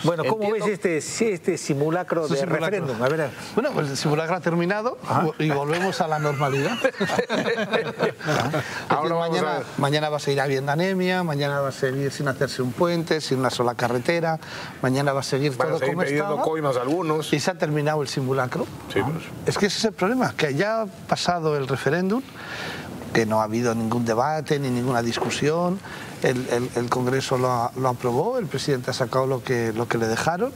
Bueno, ¿cómo ves este simulacro de referéndum? A ver. Bueno, pues el simulacro ha terminado y volvemos a la normalidad. Ahora mañana va a seguir habiendo anemia, mañana va a seguir sin hacerse un puente, sin una sola carretera, mañana va a seguir todo como estaba. Coimas algunos. Y se ha terminado el simulacro. Sí, pues. Es que ese es el problema, que ya ha pasado el referéndum, que no ha habido ningún debate ni ninguna discusión, el Congreso lo aprobó, el presidente ha sacado lo que le dejaron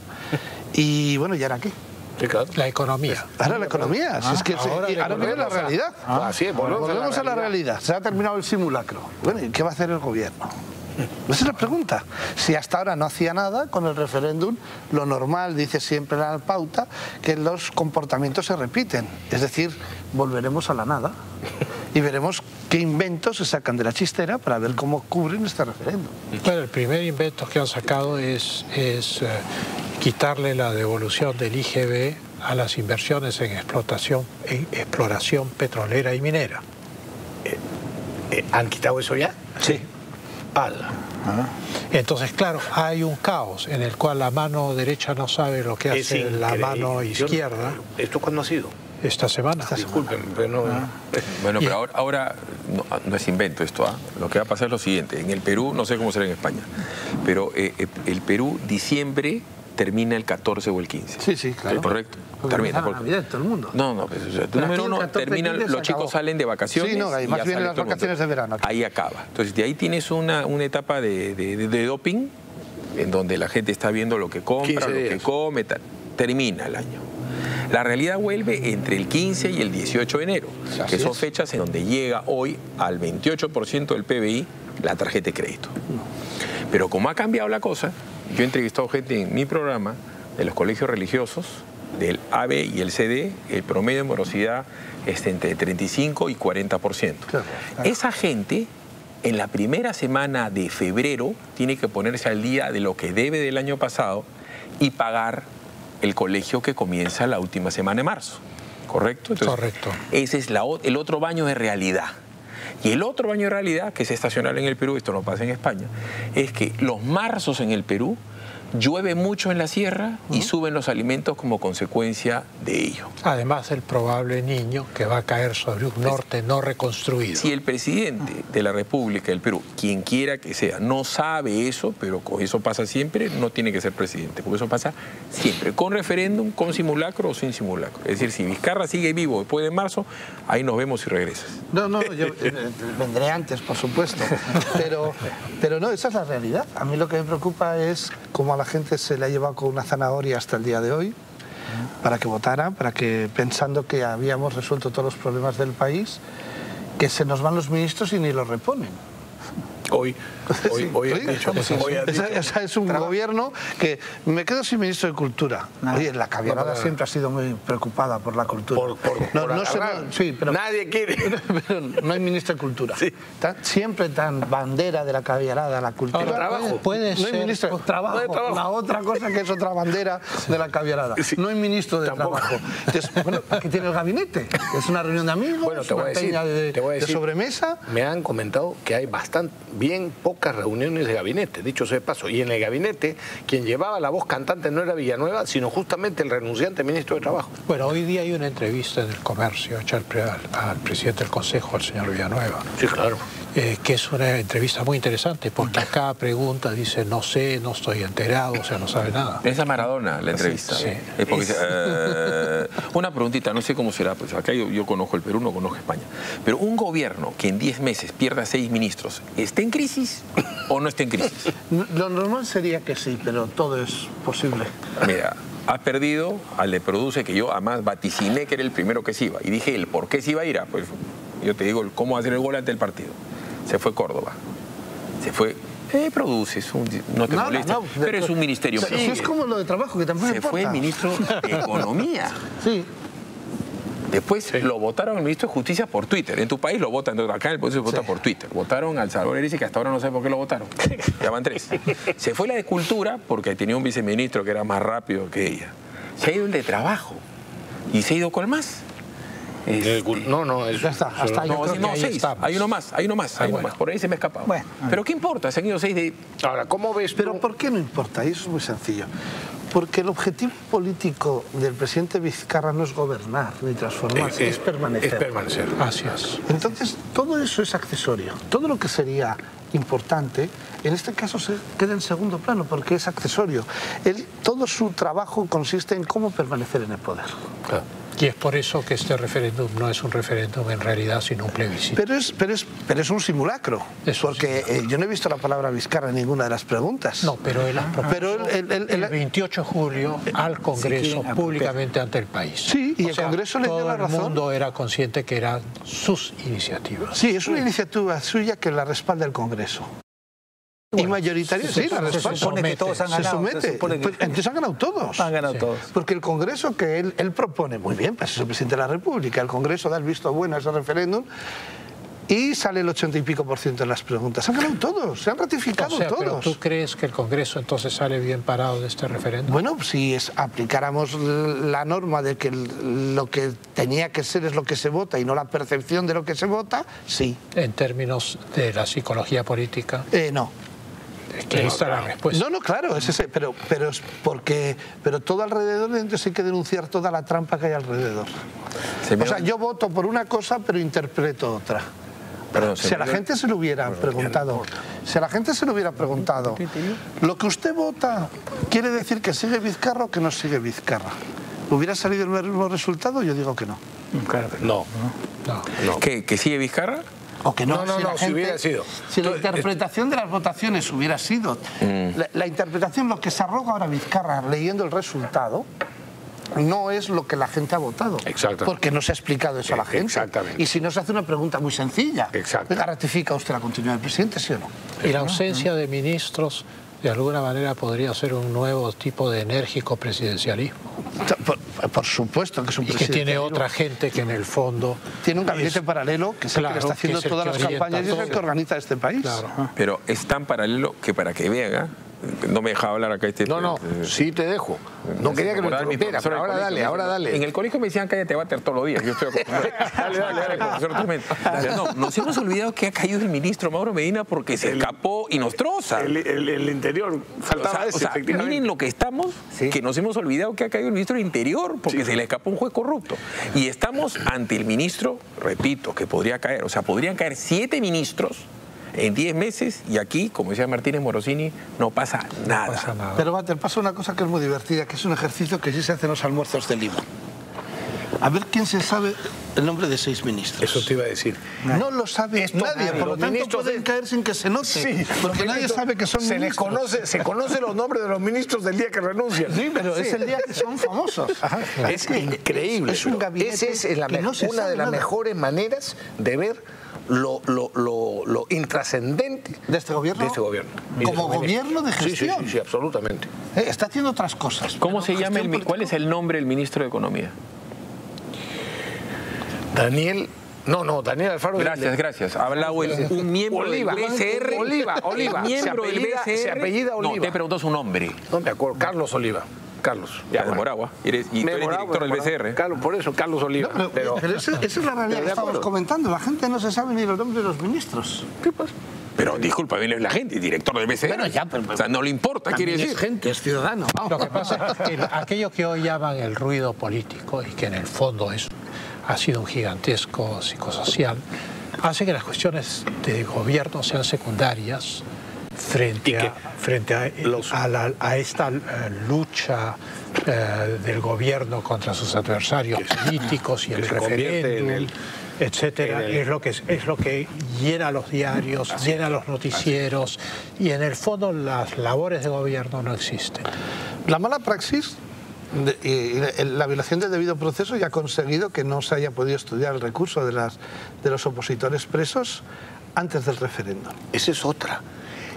y bueno, ¿y ahora qué? Sí, claro. La economía. Ahora la economía, si es que ahora viene la realidad. Así es, volvemos a la realidad. Se ha terminado el simulacro. Bueno, ¿y qué va a hacer el gobierno? Esa es la pregunta. Si hasta ahora no hacía nada con el referéndum, lo normal, dice siempre la pauta, que los comportamientos se repiten. Es decir, volveremos a la nada y veremos qué inventos se sacan de la chistera para ver cómo cubren este referéndum. Bueno, el primer invento que han sacado es quitarle la devolución del IGB a las inversiones en exploración petrolera y minera. ¿Han quitado eso ya? Sí. Entonces, claro, hay un caos en el cual la mano derecha no sabe lo que hace la mano izquierda. ¿Esto cuándo ha sido? Esta semana. Disculpen, pero no... Bueno, pero ahora no es invento esto. Lo que va a pasar es lo siguiente. En el Perú, no sé cómo será en España, pero el Perú, diciembre, termina el 14 o el 15. Sí, sí, claro. ¿Correcto? Porque termina. Navidad, todo el mundo. No, pues, o sea, número uno, termina, los chicos salen de vacaciones. Sí, no, además vienen las vacaciones de verano. Ahí acaba. Entonces, de ahí tienes una etapa de doping, en donde la gente está viendo lo que compra, lo que come, tal. Termina el año. La realidad vuelve entre el 15 y el 18 de enero, que son fechas en donde llega hoy al 28% del PBI la tarjeta de crédito. Pero como ha cambiado la cosa, yo he entrevistado gente en mi programa de los colegios religiosos, del AB y el CD, el promedio de morosidad es entre 35 y 40%. Claro. Esa gente, en la primera semana de febrero, tiene que ponerse al día de lo que debe del año pasado y pagar el colegio que comienza la última semana de marzo. ¿Correcto? Entonces, correcto. Ese es el otro baño de realidad. Y el otro baño de realidad, que es estacional en el Perú, esto no pasa en España, es que los marzos en el Perú llueve mucho en la sierra y suben los alimentos como consecuencia de ello. Además del probable niño que va a caer sobre un norte no reconstruido. Si el presidente de la República del Perú, quien quiera que sea, no sabe eso, pero con eso pasa siempre, no tiene que ser presidente, porque eso pasa siempre, con referéndum, con simulacro o sin simulacro. Es decir, si Vizcarra sigue vivo después de marzo, ahí nos vemos y regresas. No, yo vendré antes, por supuesto, pero no, esa es la realidad. A mí lo que me preocupa es cómo a la gente se le ha llevado con una zanahoria hasta el día de hoy para que votara, pensando que habíamos resuelto todos los problemas del país, que se nos van los ministros y ni los reponen. Hoy han dicho. Es un gobierno que me quedo sin ministro de Cultura. Oye, la Caviarada siempre ha sido muy preocupada por la cultura. Nadie quiere. Pero no hay ministro de Cultura. Sí. Siempre tan bandera de la Caviarada, la cultura. Trabajo. Puede ser. No hay ministro de Trabajo. La otra cosa que es otra bandera de la Caviarada. Sí. No hay ministro de Trabajo. Entonces, bueno, aquí tiene el gabinete. Es una reunión de amigos, bueno, te voy a decir, de sobremesa. Me han comentado que hay bien pocas reuniones de gabinete, dicho sea de paso. Y en el gabinete, quien llevaba la voz cantante no era Villanueva, sino justamente el renunciante ministro de Trabajo. Bueno, hoy día hay una entrevista en El Comercio hecha al presidente del Consejo, al señor Villanueva. Sí, claro. Que es una entrevista muy interesante, porque a cada pregunta dice, no sé, no estoy enterado, o sea, no sabe nada. Esa Maradona, la entrevista. Sí. Es porque, una preguntita, no sé cómo será, pues acá yo conozco el Perú, no conozco España, pero un gobierno que en 10 meses pierda 6 ministros, ¿está en crisis o no está en crisis? Lo normal sería que sí, pero todo es posible. Mira, has perdido al de Produce, que yo además vaticiné que era el primero que se iba, y dije, ¿el por qué se iba a ir? Pues yo te digo cómo hacer el gol ante el partido. Se fue Córdoba, se fue... Produce, no te molesta, pero es un ministerio. Sí, es como lo de Trabajo, que tampoco se fue el ministro de Economía. Sí. Después lo votaron al ministro de Justicia por Twitter. En tu país lo votan, acá en el país se vota por Twitter. Votaron al Salvador Erice, que hasta ahora no sé por qué lo votaron. Ya van 3. Se fue la de Cultura, porque tenía un viceministro que era más rápido que ella. Se ha ido el de Trabajo. Y se ha ido con más. No, ya está. Hasta No, yo creo que ahí 6. estamos. Hay uno más. Por ahí se me ha escapado. Bueno, pero ¿qué importa? Se han ido 6 de... Ahora, ¿cómo ves Pero tú? ¿por qué no importa? Y eso es muy sencillo. Porque el objetivo político del presidente Vizcarra no es gobernar ni transformarse, es permanecer. Es permanecer. Así es. Entonces, todo eso es accesorio. Todo lo que sería importante, en este caso se queda en segundo plano porque es accesorio. Todo su trabajo consiste en cómo permanecer en el poder. Claro. Y es por eso que este referéndum no es un referéndum en realidad, sino un plebiscito. Pero es un simulacro. Es un porque yo no he visto la palabra Vizcarra en ninguna de las preguntas. No, pero él ha propuesto Pero el 28 de julio al Congreso públicamente ante el país. Sí, y el Congreso le dio la razón. Todo el mundo era consciente que eran sus iniciativas. Sí, es una iniciativa suya que la respalda el Congreso. Y mayoritaria, sí, la respalda. Se supone que todos han Se ganado. somete. Entonces han ganado todos. Han ganado todos. Porque el Congreso que él propone, muy bien, pues es el presidente de la República, el Congreso da el visto bueno a ese referéndum y sale el 80 y pico % en las preguntas. Han ganado todos, se han ratificado Pero todos. ¿tú crees que el Congreso entonces sale bien parado de este referéndum? Bueno, si aplicáramos la norma de que lo que tenía que ser es lo que se vota y no la percepción de lo que se vota, sí. En términos de la psicología política. No. Es que ahí está la respuesta. No, claro, es ese, pero es porque todo alrededor, entonces hay que denunciar toda la trampa que hay alrededor. O sea, yo voto por una cosa, pero interpreto otra. Perdón, Si a la gente se lo hubiera preguntado, lo que usted vota quiere decir que sigue Vizcarra o que no sigue Vizcarra. ¿Hubiera salido el mismo resultado? Yo digo que no. Claro. No. ¿Que sigue Vizcarra? O que no, si hubiera sido. Si la interpretación de las votaciones hubiera sido... La interpretación, lo que se arroga ahora Vizcarra leyendo el resultado, no es lo que la gente ha votado. Exacto. Porque no se ha explicado eso a la gente. Exactamente. Y si no se hace una pregunta muy sencilla. Exacto. ¿Ratifica usted la continuidad del presidente, sí o no? Y la ausencia de ministros, de alguna manera, podría ser un nuevo tipo de enérgico presidencialismo. Por supuesto que es un Y que presidente. tiene otra gente que en el fondo... Tiene un gabinete paralelo que es el que Claro, está haciendo que es el todas que las orienta campañas y es el todo. que organiza este país. Claro. Pero es tan paralelo que para que vean, no me dejaba hablar acá No, sí te dejo. No quería que lo interrumpiera, pero ahora dale. En el colegio me decían cállate, váter todos los días. Yo estoy acostumbrado. dale, profesor Tormento. Pero no, nos hemos olvidado que ha caído el ministro Mauro Medina porque se escapó y nos troza. El interior faltaba O sea, miren lo que estamos, que nos hemos olvidado que ha caído el ministro del Interior porque se le escapó un juez corrupto. Y estamos ante el ministro, repito, que podría caer, o sea, podrían caer 7 ministros en 10 meses y aquí, como decía Martínez Morosini, no pasa nada. No pasa nada. Pero Walter, pasa una cosa que es muy divertida, que es un ejercicio que sí se hace en los almuerzos de Lima. A ver quién se sabe el nombre de 6 ministros. Eso te iba a decir. No lo sabe nadie, por lo tanto ministros pueden caer sin que se note. Porque nadie sabe que son ministros. Se conoce los nombres de los ministros del día que renuncian. Sí, pero es el día que son famosos. Es increíble. Es un gabinete Esa es que no se una sabe de las nada. mejores maneras de ver lo intrascendente de este gobierno. Como gobierno de gestión. Sí, absolutamente. Está haciendo otras cosas. ¿Cómo se llama cuál es el nombre del ministro de Economía? Daniel Alfaro. Gracias. Ha hablado un miembro del BCR. Oliva. Miembro del BCR. Se apellida Oliva. No, te preguntó su nombre. No me acuerdo. Carlos Oliva. Carlos. Ya, de Moragua. Y tú eres director del BCR. Carlos Oliva. No, pero esa es la realidad que estamos comentando. La gente no se sabe ni los nombres de los ministros. ¿Qué pasa? Pero disculpa, él es la gente, director del BCR. Bueno, ya, pero o sea, no le importa, quiere decir. Es gente, es ciudadano. Lo que pasa es que aquello que hoy llaman el ruido político y que en el fondo ha sido un gigantesco psicosocial, hace que las cuestiones de gobierno sean secundarias frente a esta lucha del gobierno contra sus adversarios políticos y el referéndum, etcétera, es lo que llena los diarios, llena los noticieros, y en el fondo las labores de gobierno no existen. La mala praxis y la violación del debido proceso ya ha conseguido que no se haya podido estudiar el recurso de los opositores presos antes del referéndum. Esa es otra.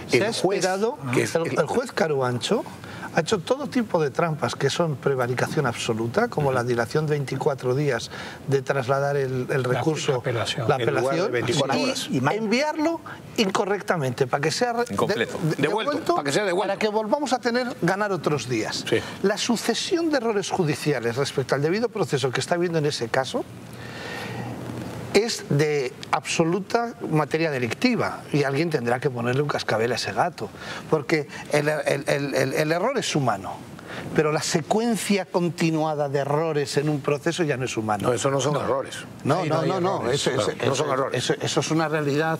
Se ha esperado que el juez Caruancho ha hecho todo tipo de trampas que son prevaricación absoluta, como la dilación de 24 días de trasladar el recurso, la apelación, y enviarlo incorrectamente, para que sea devuelto, para que volvamos a ganar otros días. La sucesión de errores judiciales respecto al debido proceso que está habiendo en ese caso es de absoluta materia delictiva y alguien tendrá que ponerle un cascabel a ese gato, porque el error es humano. Pero la secuencia continuada de errores en un proceso ya no es humano. No, eso no son errores. No, eso son errores. Eso es una realidad.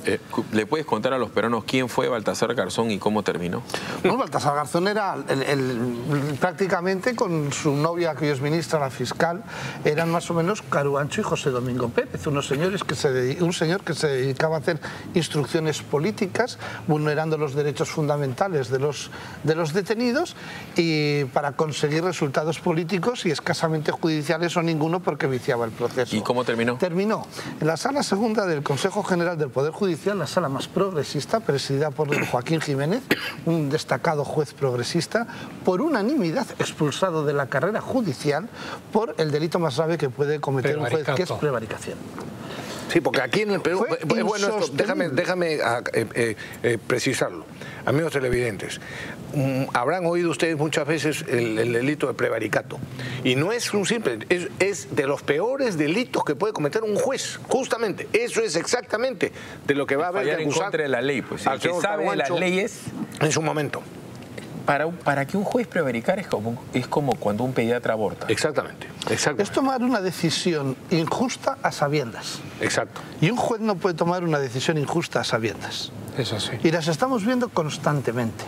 ¿Le puedes contar a los peruanos quién fue Baltasar Garzón y cómo terminó? No, Baltasar Garzón era prácticamente con su novia, que hoy es ministra, la fiscal, eran más o menos Caruancho y José Domingo Pérez, un señor que se dedicaba a hacer instrucciones políticas, vulnerando los derechos fundamentales de los detenidos y para conseguir resultados políticos y escasamente judiciales o ninguno porque viciaba el proceso. ¿Y cómo terminó? Terminó en la Sala Segunda del Consejo General del Poder Judicial, la sala más progresista, presidida por Joaquín Jiménez, un destacado juez progresista, por unanimidad expulsado de la carrera judicial por el delito más grave que puede cometer un juez, que es prevaricación. Sí, porque aquí en el Perú, bueno, esto, déjame precisarlo. Amigos televidentes, habrán oído ustedes muchas veces el delito de prevaricato. Y no es un simple, es de los peores delitos que puede cometer un juez. Justamente, eso es exactamente de lo que va a haber que acusar. En contra de la ley, pues. El que sabe de las leyes en su momento. Para que un juez prevaricar es como cuando un pediatra aborta. Exactamente. Es tomar una decisión injusta a sabiendas. Exacto. Y un juez no puede tomar una decisión injusta a sabiendas. Eso sí. Y las estamos viendo constantemente,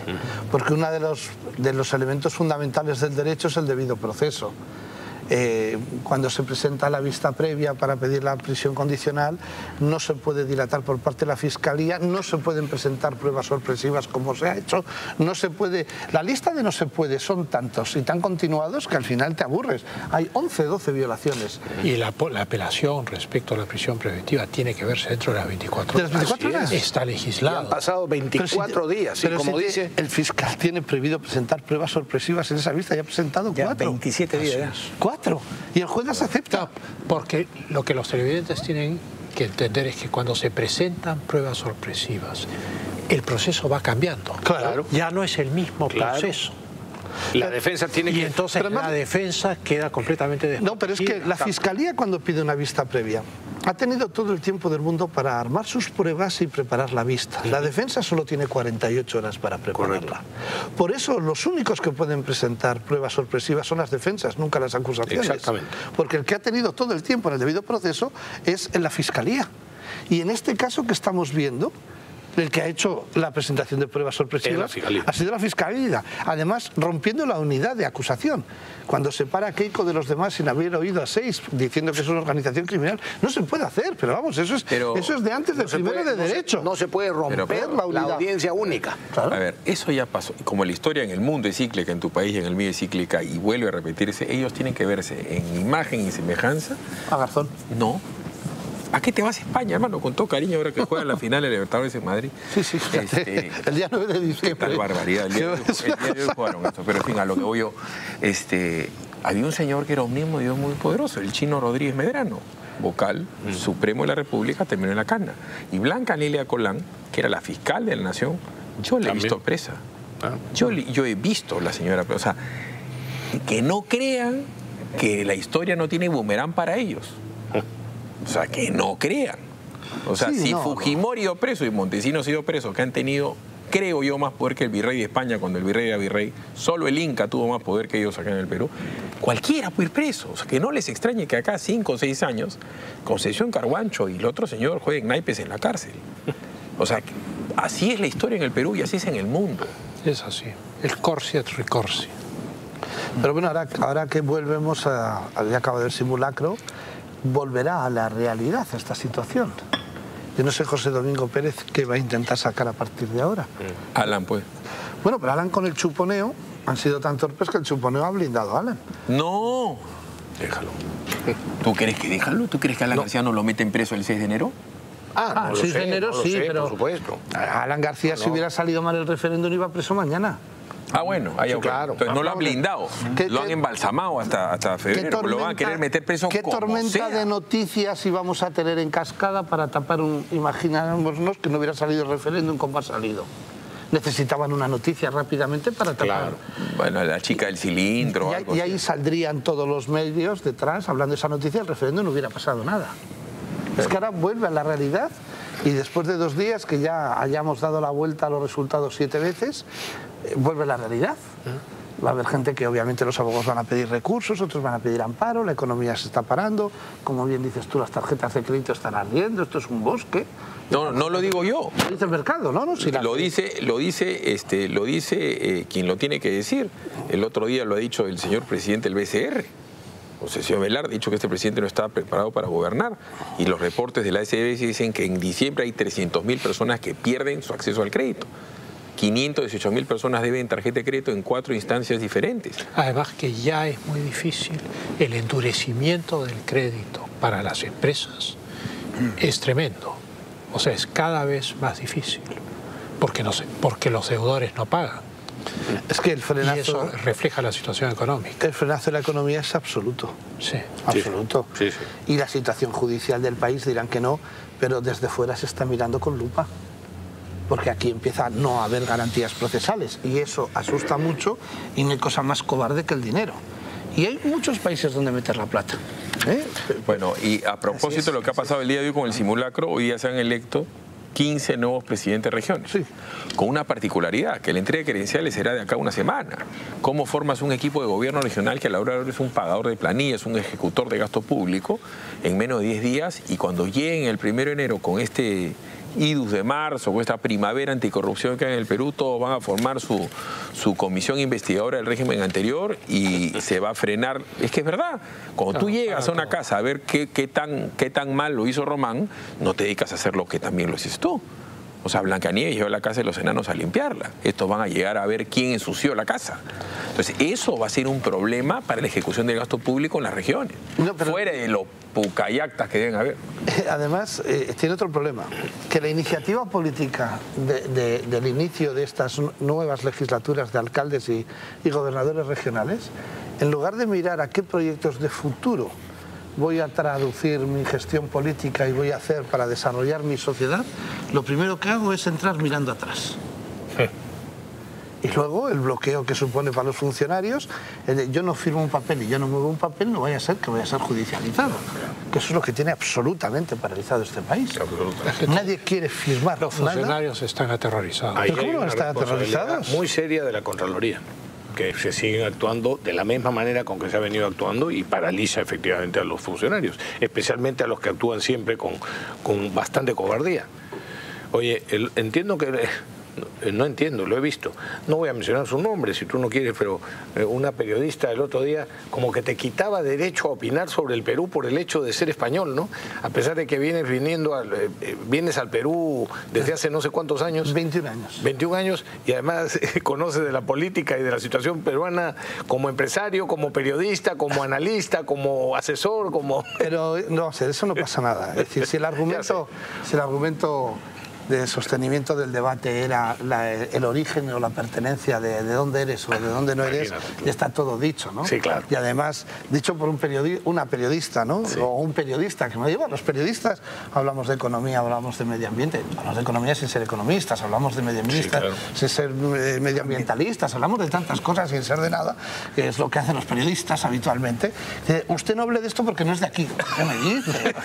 porque uno de los elementos fundamentales del derecho es el debido proceso. Cuando se presenta la vista previa para pedir la prisión condicional, no se puede dilatar por parte de la Fiscalía, no se pueden presentar pruebas sorpresivas como se ha hecho, no se puede... La lista de no se puede son tantos y tan continuados que al final te aburres. Hay 11, 12 violaciones. Y la apelación respecto a la prisión preventiva tiene que verse dentro de las 24 horas. ¿De las 24 horas? Está legislado. Y han pasado 24 días. Pero como dice, el fiscal tiene prohibido presentar pruebas sorpresivas en esa vista, ya ha presentado 4. 27 días. 4. Y el juez las acepta. No, porque lo que los televidentes tienen que entender es que cuando se presentan pruebas sorpresivas, el proceso va cambiando. Claro. Ya no es el mismo proceso. La defensa tiene que... Y entonces la defensa queda completamente desprotegida. No, pero es que la Fiscalía, cuando pide una vista previa, ha tenido todo el tiempo del mundo para armar sus pruebas y preparar la vista. La defensa solo tiene 48 horas para prepararla. Correcto. Por eso los únicos que pueden presentar pruebas sorpresivas son las defensas, nunca las acusaciones. Exactamente. Porque el que ha tenido todo el tiempo en el debido proceso es en la Fiscalía. Y en este caso que estamos viendo, el que ha hecho la presentación de pruebas sorpresivas ha sido la Fiscalía, además rompiendo la unidad de acusación. Cuando separa a Keiko de los demás sin haber oído a 6 diciendo que es una organización criminal, no se puede hacer, pero vamos, eso es de antes del primero de derecho. No se puede romper la audiencia única. Claro. A ver, eso ya pasó. Como la historia en el mundo es cíclica, en tu país y en el mío es cíclica y vuelve a repetirse, ellos tienen que verse en imagen y semejanza. ¿A Garzón? No. ¿A qué te vas a España, hermano? Con todo cariño, ahora que juega la final de Libertadores en Madrid. Sí, el día 9 de diciembre. Qué tal barbaridad. El día de hoy jugaron esto. Pero en fin, a lo que voy yo, había un señor que era un mismo Dios muy poderoso, el Chino Rodríguez Medrano, vocal supremo de la República, terminó en la cana. Y Blanca Lilia Colán, que era la fiscal de la Nación, yo la he visto presa. Yo he visto la señora presa. O sea, que no crean que la historia no tiene boomerang para ellos. O sea, que no crean. O sea, si Fujimori ha ido preso y Montesinos ha ido preso, que han tenido, creo yo, más poder que el virrey de España cuando el virrey era virrey, solo el Inca tuvo más poder que ellos acá en el Perú, cualquiera puede ir preso. O sea, que no les extrañe que acá 5 o 6 años, Concesión Carhuancho y el otro señor jueguen naipes en la cárcel. O sea, así es la historia en el Perú y así es en el mundo. Es así. El corsi et ricorsi. Pero bueno, ahora que volvemos al día acabo del simulacro, volverá a la realidad esta situación. Yo no sé, José Domingo Pérez, qué va a intentar sacar a partir de ahora. Alan, pues. Bueno, pero Alan con el chuponeo han sido tan torpes que el chuponeo ha blindado a Alan. No. Déjalo. ¿Tú crees que déjalo? ¿Tú crees que Alan García no lo meten preso el 6 de enero? No el 6 de enero sí, pero por supuesto. Alan García, si hubiera salido mal el referéndum, iba preso mañana. Ah, bueno, claro. Entonces no lo han blindado, lo han embalsamado hasta febrero, lo van a querer meter preso ¿Qué como tormenta sea de noticias íbamos a tener en cascada para tapar imaginámonos que no hubiera salido el referéndum como ha salido? Necesitaban una noticia rápidamente para tapar. Claro. Bueno, la chica del cilindro. Y ahí saldrían todos los medios detrás hablando de esa noticia, el referéndum no hubiera pasado nada. Es que ahora vuelve a la realidad y después de 2 días que ya hayamos dado la vuelta a los resultados 7 veces, vuelve a la realidad. Va a haber gente que obviamente los abogados van a pedir recursos, otros van a pedir amparo, la economía se está parando, como bien dices tú, las tarjetas de crédito están ardiendo, esto es un bosque. No lo digo yo. Lo dice el mercado, ¿no? No, si lo dice quien lo tiene que decir. El otro día lo ha dicho el señor presidente del BCR. O sea, el señor Velarde ha dicho que este presidente no estaba preparado para gobernar. Y los reportes de la SBS dicen que en diciembre hay 300.000 personas que pierden su acceso al crédito. 518.000 personas deben tarjeta de crédito en 4 instancias diferentes. Además que ya es muy difícil, el endurecimiento del crédito para las empresas es tremendo. O sea, es cada vez más difícil, porque los deudores no pagan. Es que el frenazo... Y eso refleja la situación económica. El frenazo de la economía es absoluto. Sí. Absoluto. Sí, sí. Y la situación judicial del país dirán que no, pero desde fuera se está mirando con lupa. Porque aquí empieza a no haber garantías procesales y eso asusta mucho y no hay cosa más cobarde que el dinero. Y hay muchos países donde meter la plata. Bueno, y a propósito de lo que ha pasado el día de hoy con el simulacro, hoy ya se han electo 15 nuevos presidentes de regiones, con una particularidad, que la entrega de credenciales será de acá a una semana. ¿Cómo formas un equipo de gobierno regional que a la hora de ahora es un pagador de planillas, un ejecutor de gasto público, en menos de 10 días, y cuando lleguen el 1 de enero con este idus de marzo, con esta primavera anticorrupción que hay en el Perú, todos van a formar su comisión investigadora del régimen anterior y se va a frenar? Es que es verdad, cuando tú llegas a una casa a ver qué tan mal lo hizo Román, no te dedicas a hacer lo que también lo hiciste tú. O sea, Blancanieves llevó a la casa de los enanos a limpiarla. Estos van a llegar a ver quién ensució la casa. Entonces, eso va a ser un problema para la ejecución del gasto público en las regiones. No, fuera de los pucayactas que deben haber. Además, tiene otro problema. Que la iniciativa política del inicio de estas nuevas legislaturas de alcaldes y gobernadores regionales, en lugar de mirar a qué proyectos de futuro voy a traducir mi gestión política y voy a hacer para desarrollar mi sociedad, lo primero que hago es entrar mirando atrás. Y luego el bloqueo que supone para los funcionarios, yo no firmo un papel y yo no muevo un papel, no vaya a ser que vaya a ser judicializado. Que eso es lo que tiene absolutamente paralizado este país. Nadie quiere firmar. Los funcionarios están aterrorizados. ¿Pero cómo no están aterrorizados? Muy seria de la Contraloría, que se siguen actuando de la misma manera con que se ha venido actuando y paraliza efectivamente a los funcionarios, especialmente a los que actúan siempre con bastante cobardía. Oye, entiendo que... No entiendo, lo he visto. No voy a mencionar su nombre si tú no quieres, pero una periodista el otro día como que te quitaba derecho a opinar sobre el Perú por el hecho de ser español, ¿no? A pesar de que vienes al Perú desde hace no sé cuántos años. 21 años. 21 años y además conoces de la política y de la situación peruana como empresario, como periodista, como analista, como asesor, como... Pero no, de eso no pasa nada. Es decir, si el argumento de sostenimiento del debate era el origen o la pertenencia de dónde eres o de dónde no eres, ya está todo dicho, ¿no? Sí, claro. Y además, dicho por una periodista, ¿no? Sí. O un periodista, que me diga, los periodistas hablamos de economía, hablamos de medio ambiente, hablamos de economía sin ser economistas, hablamos de medioambientalistas, sí, claro, sin ser medioambientalistas, hablamos de tantas cosas sin ser de nada, que es lo que hacen los periodistas habitualmente. Usted no hable de esto porque no es de aquí. ¿Qué me dice?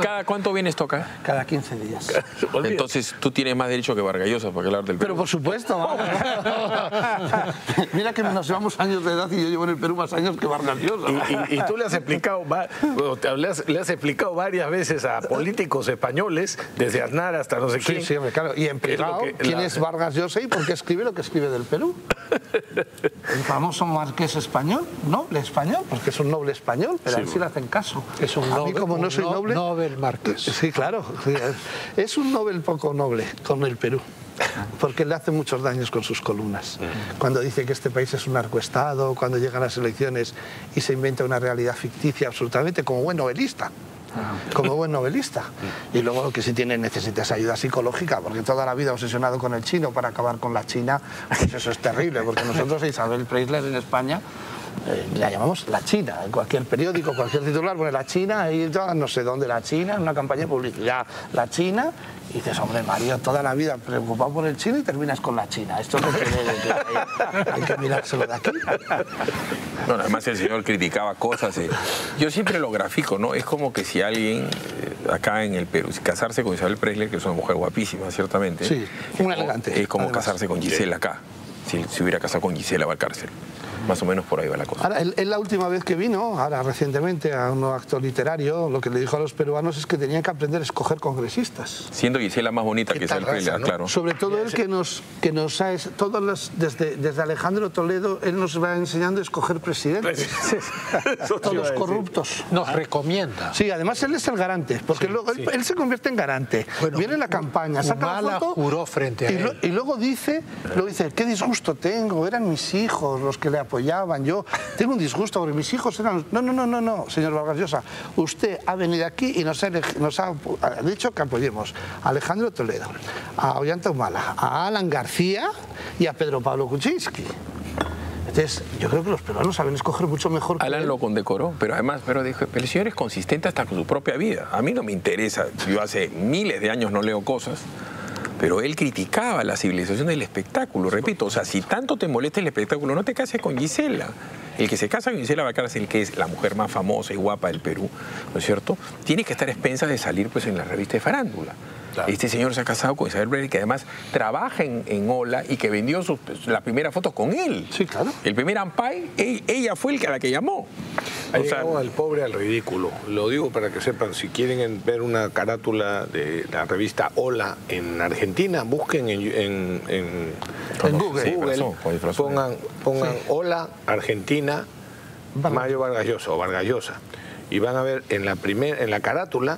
¿Cada cuánto vienes toca? Cada 15 días. Entonces tú tienes más derecho que Vargas Llosa para hablar del Perú. Pero por supuesto. Mira que nos llevamos años de edad y yo llevo en el Perú más años que Vargas Llosa. Y tú le has explicado varias veces a políticos españoles, desde Aznar hasta no sé quién. Sí, claro. Y en privado, ¿quién es Vargas Llosa y por qué escribe lo que escribe del Perú? El famoso marqués español, noble español, porque es un noble español, pero a él sí le hacen caso. Es un noble, como no soy noble. Nobel marqués. Sí, claro. Es un Nobel poco noble con el Perú, porque le hace muchos daños con sus columnas. Cuando dice que este país es un narcoestado, cuando llegan las elecciones y se inventa una realidad ficticia absolutamente, como buen novelista. Y luego que si necesitas ayuda psicológica, porque toda la vida obsesionado con el chino para acabar con la China, pues eso es terrible, porque nosotros a Isabel Preisler en España la llamamos la China. En cualquier periódico, cualquier titular pone la China, ahí no sé dónde la China, en una campaña de publicidad, la China, y dices, hombre, Mario, toda la vida preocupado por el chino y terminas con la China. Esto no hay que mirárselo de aquí. Bueno, además el señor criticaba cosas. Yo siempre lo grafico, ¿no? Es como que si alguien acá en el Perú, casarse con Isabel Presley, que es una mujer guapísima, ciertamente. Sí, muy elegante. Es como además casarse con Gisela acá. Si se hubiera casado con Gisela va a cárcel. Más o menos por ahí va la cosa. Ahora, él la última vez que vino, ahora recientemente, a un acto literario, lo que le dijo a los peruanos es que tenían que aprender a escoger congresistas. Siendo Gisela más bonita que Isabel Presley, ¿no? Claro. Sobre todo él que nos ha... Desde Alejandro Toledo, él nos va enseñando a escoger presidentes. Todos corruptos. Nos recomienda. Sí, además él es el garante, porque luego él se convierte en garante. Bueno, viene la campaña, saca la foto juró frente a él. Y luego dice, qué disgusto tengo, eran mis hijos los que le apoyaban, yo tengo un disgusto porque mis hijos eran... No, señor Vargas Llosa, usted ha venido aquí y nos ha dicho que apoyemos a Alejandro Toledo, a Ollanta Humala, a Alan García y a Pedro Pablo Kuczynski. Entonces, yo creo que los peruanos saben escoger mucho mejor. Alan lo condecoró, pero además, dijo, pero el señor es consistente hasta con su propia vida. A mí no me interesa, yo hace miles de años no leo cosas, pero él criticaba la civilización del espectáculo, repito, o sea, si tanto te molesta el espectáculo, no te cases con Gisela. El que se casa con Gisela Valcárcel, el que es la mujer más famosa y guapa del Perú, ¿no es cierto? Tiene que estar a expensas de salir pues en la revista de farándula. Claro. Este señor se ha casado con Isabel Presley, que además trabaja en Hola y que vendió la primera foto con él. Sí, claro. El primer Ampay, ella fue a la que llamó. Ha llegado al pobre al ridículo. Lo digo para que sepan, si quieren ver una carátula de la revista Hola en Argentina, busquen en Google, sí, pongan Hola Argentina Mario Vargas Llosa o Vargas Llosa y van a ver en la carátula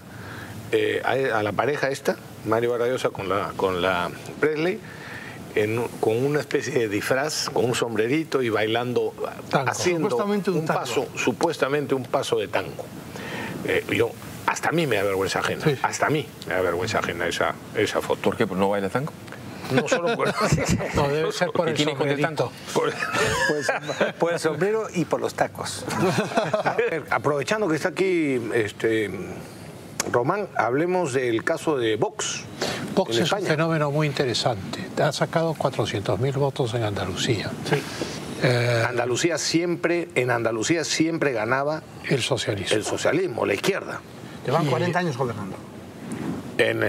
a la pareja esta, Mario Vargas Llosa con la Presley, con una especie de disfraz, con un sombrerito y bailando, haciendo supuestamente un paso de tango. Hasta a mí me da vergüenza ajena, sí. Hasta a mí me da vergüenza ajena esa foto. ¿Por qué? ¿Pues no baila tango? No solo por... No, debe ser por el sombrerito. Por el sombrero y por los tacos. Aprovechando que está aquí Román, hablemos del caso de Vox. Vox es un fenómeno muy interesante. Ha sacado 400.000 votos en Andalucía. Sí. En Andalucía siempre ganaba el socialismo. El socialismo, la izquierda. Llevan 40 años gobernando. En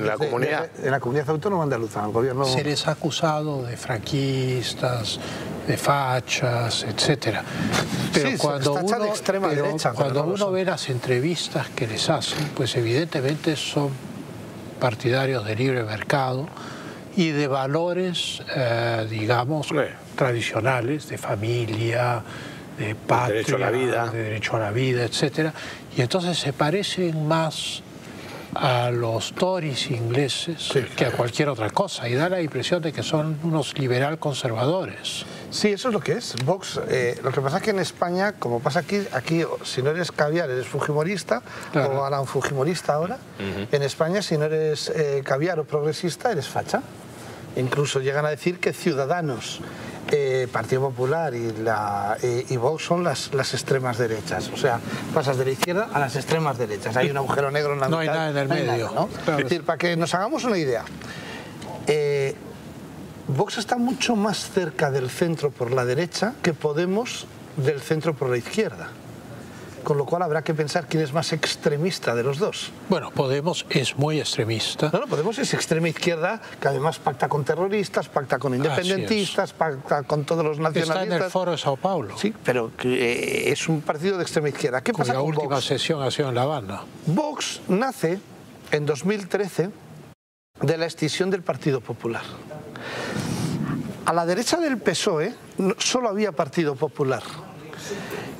la comunidad. En la comunidad autónoma andaluza, el gobierno. Se les ha acusado de franquistas, de fachas, etcétera. Pero sí, cuando uno ve las entrevistas que les hacen, pues evidentemente son partidarios del libre mercado y de valores, digamos, tradicionales, de familia, de patria, de derecho a la vida, etcétera. Y entonces se parecen más a los Tories ingleses que a cualquier otra cosa, y da la impresión de que son unos liberal conservadores. Sí, eso es lo que es. Vox, lo que pasa es que en España, como pasa aquí si no eres caviar eres fujimorista, claro. O ahora un fujimorista ahora. En España, si no eres caviar o progresista, eres facha. Incluso llegan a decir que Ciudadanos, Partido Popular y Vox son las extremas derechas. O sea, pasas de la izquierda a las extremas derechas. Hay un agujero negro en la mitad. No hay nada en el medio. Nada, ¿no? Claro. Es decir, para que nos hagamos una idea, Vox está mucho más cerca del centro por la derecha que Podemos del centro por la izquierda. Con lo cual habrá que pensar quién es más extremista de los dos. Bueno, Podemos es muy extremista. No, Podemos es extrema izquierda, que además pacta con terroristas, pacta con independentistas, pacta con todos los nacionalistas. Está en el Foro de Sao Paulo. Sí, pero que es un partido de extrema izquierda. ¿Qué pasa con Vox? La última sesión ha sido en La Habana. Vox nace en 2013 de la escisión del Partido Popular. A la derecha del PSOE solo había Partido Popular.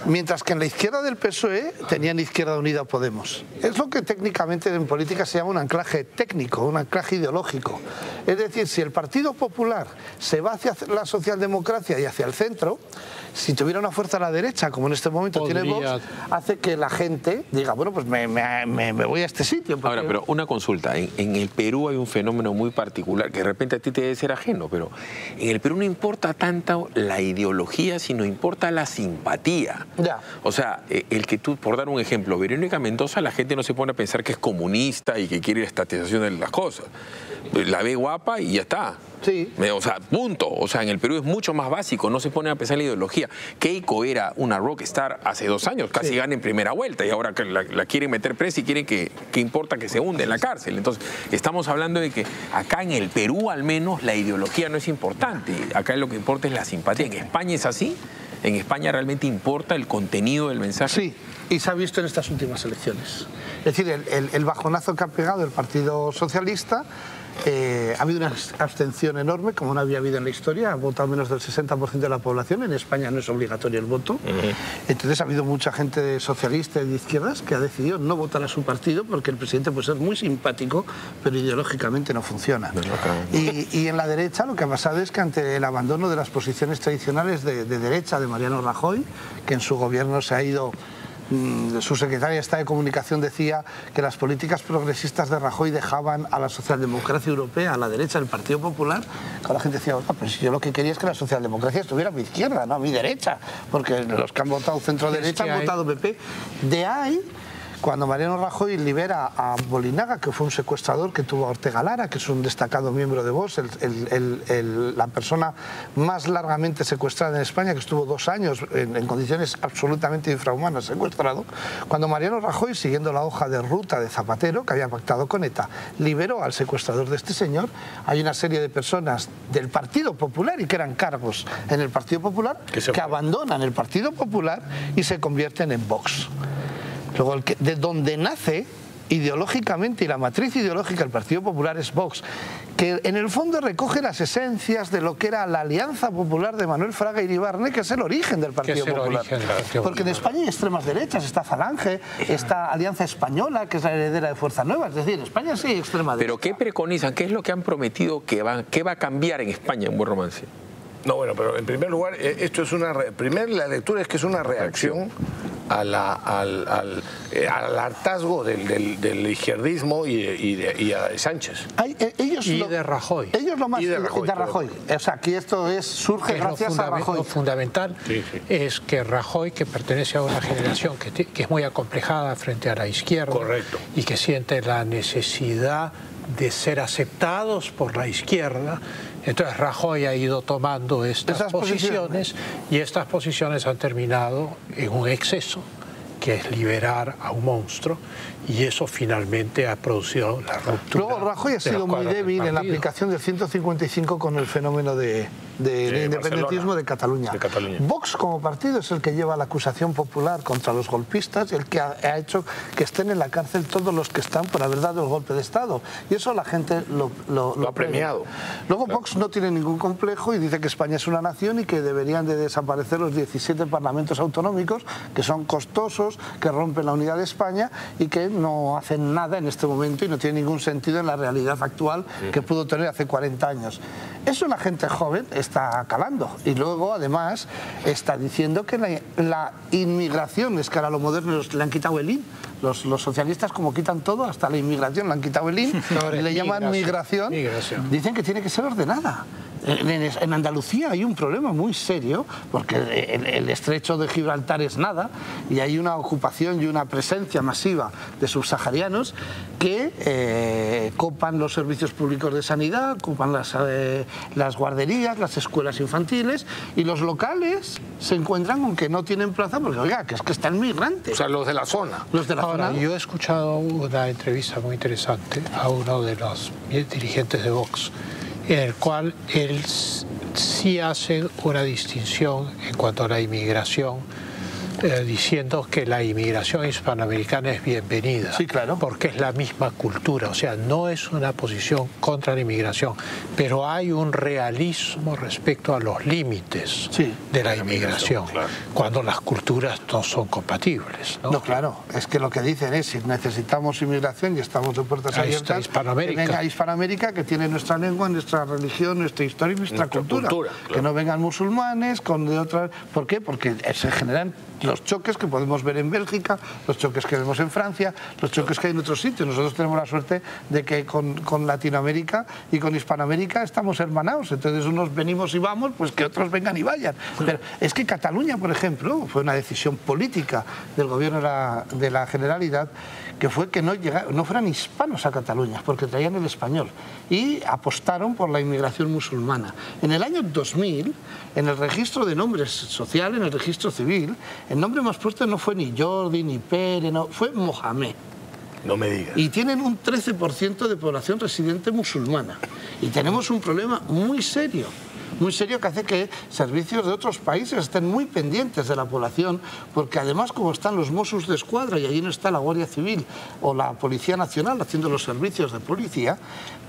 Mientras que en la izquierda del PSOE tenían Izquierda Unida Podemos. Es lo que técnicamente en política se llama un anclaje técnico, un anclaje ideológico. Es decir, si el Partido Popular se va hacia la socialdemocracia y hacia el centro, si tuviera una fuerza a la derecha, como en este momento tiene Vox, hace que la gente diga, bueno, pues me voy a este sitio. Ahora, pero una consulta. En el Perú hay un fenómeno muy particular, que de repente a ti te debe ser ajeno, pero en el Perú no importa tanto la ideología, sino importa la simpatía. Ya. O sea, el que tú, por dar un ejemplo, Verónica Mendoza, la gente no se pone a pensar que es comunista y que quiere la estatización de las cosas. La ve guapa y ya está. Sí. O sea, punto. O sea, en el Perú es mucho más básico, no se pone a pensar en la ideología. Keiko era una rockstar hace 2 años, casi gana en primera vuelta y ahora que la quieren meter presa y quieren que importa que se hunde en la cárcel. Entonces, estamos hablando de que acá en el Perú al menos la ideología no es importante. Acá lo que importa es la simpatía. En España es así. En España realmente importa el contenido del mensaje. Sí, y se ha visto en estas últimas elecciones. Es decir, el bajonazo que ha pegado el Partido Socialista, ha habido una abstención enorme, como no había habido en la historia, ha votado menos del 60% de la población, en España no es obligatorio el voto. Entonces ha habido mucha gente socialista y de izquierdas que ha decidido no votar a su partido porque el presidente puede ser muy simpático, pero ideológicamente no funciona. Y en la derecha lo que ha pasado es que ante el abandono de las posiciones tradicionales de derecha de Mariano Rajoy, que en su gobierno se ha ido... Su secretaria de Estado de Comunicación decía que las políticas progresistas de Rajoy dejaban a la socialdemocracia europea, a la derecha del Partido Popular. La gente decía, pero si yo lo que quería es que la socialdemocracia estuviera a mi izquierda, no a mi derecha, porque los que han votado centro-derecha han votado PP. De ahí, cuando Mariano Rajoy libera a Bolinaga, que fue un secuestrador que tuvo a Ortega Lara, que es un destacado miembro de Vox, la persona más largamente secuestrada en España, que estuvo 2 años en condiciones absolutamente infrahumanas secuestrado, cuando Mariano Rajoy, siguiendo la hoja de ruta de Zapatero, que había pactado con ETA, liberó al secuestrador de este señor, hay una serie de personas del Partido Popular y que eran cargos en el Partido Popular que abandonan el Partido Popular y se convierten en Vox. Luego, de donde nace ideológicamente y la matriz ideológica del Partido Popular es Vox, que en el fondo recoge las esencias de lo que era la Alianza Popular de Manuel Fraga Iribarne, que es el origen del Partido Popular. Porque en España hay extremas derechas, está Falange, está Alianza Española, que es la heredera de Fuerza Nueva, es decir, en España sí hay extrema derecha. ¿Pero qué preconizan? ¿Qué es lo que han prometido que va a cambiar en España en Buen Romance? No, bueno, pero en primer lugar, esto es la lectura es que es una reacción al hartazgo del izquierdismo y de Sánchez. De Rajoy. Ellos lo más... Y de Rajoy. O sea, aquí esto surge gracias a Rajoy. Lo fundamental es que Rajoy, que pertenece a una generación que es muy acomplejada frente a la izquierda. Correcto. Y que siente la necesidad de ser aceptados por la izquierda. Entonces Rajoy ha ido tomando estas posiciones y estas posiciones han terminado en un exceso, que es liberar a un monstruo, y eso finalmente ha producido la ruptura. Luego Rajoy ha sido muy débil en la aplicación del 155 con el fenómeno del independentismo de Cataluña. Vox como partido es el que lleva la acusación popular contra los golpistas y el que ha hecho que estén en la cárcel todos los que están por haber dado el golpe de Estado. Y eso la gente lo ha premiado. Luego Vox no tiene ningún complejo y dice que España es una nación y que deberían de desaparecer los 17 parlamentos autonómicos, que son costosos, que rompen la unidad de España y que no hacen nada en este momento y no tiene ningún sentido en la realidad actual que pudo tener hace 40 años. Eso la gente joven está calando y luego además está diciendo que la inmigración, es que ahora lo moderno le han quitado el IN. Los socialistas, como quitan todo, hasta la inmigración le han quitado el IN y le llaman migración. Dicen que tiene que ser ordenada. En Andalucía hay un problema muy serio porque el estrecho de Gibraltar es nada y hay una ocupación y una presencia masiva de subsaharianos que copan los servicios públicos de sanidad, copan las guarderías, las escuelas infantiles, y los locales se encuentran con que no tienen plaza porque, oiga, que es que está el migrante. O sea, los de la zona. Los de la zona. Yo he escuchado una entrevista muy interesante a uno de los dirigentes de Vox, en el cual él sí hace una distinción en cuanto a la inmigración diciendo que la inmigración hispanoamericana es bienvenida. Sí, claro. Porque es la misma cultura. O sea, no es una posición contra la inmigración, pero hay un realismo respecto a los límites de la inmigración, claro, cuando las culturas no son compatibles, ¿no? No, claro. Es que lo que dicen es, si necesitamos inmigración y estamos de puertas abiertas, que venga a Hispanoamérica, que tiene nuestra lengua, nuestra religión, nuestra historia y nuestra cultura. Claro. Que no vengan musulmanes con de otras... ¿Por qué? Porque se generan los choques que podemos ver en Bélgica, los choques que vemos en Francia, los choques que hay en otros sitios. Nosotros tenemos la suerte de que con Latinoamérica y con Hispanoamérica estamos hermanados. Entonces unos venimos y vamos, pues que otros vengan y vayan. Pero es que Cataluña, por ejemplo, fue una decisión política del gobierno de la Generalidad, que fue que no fueran hispanos a Cataluña, porque traían el español. Y apostaron por la inmigración musulmana. En el año 2000, en el registro de nombres social, en el registro civil, el nombre más fuerte no fue ni Jordi, ni Pere, no, fue Mohamed. No me digas. Y tienen un 13% de población residente musulmana. Y tenemos un problema muy serio que hace que servicios de otros países estén muy pendientes de la población, porque además como están los Mossos de Escuadra y allí no está la Guardia Civil o la Policía Nacional haciendo los servicios de policía,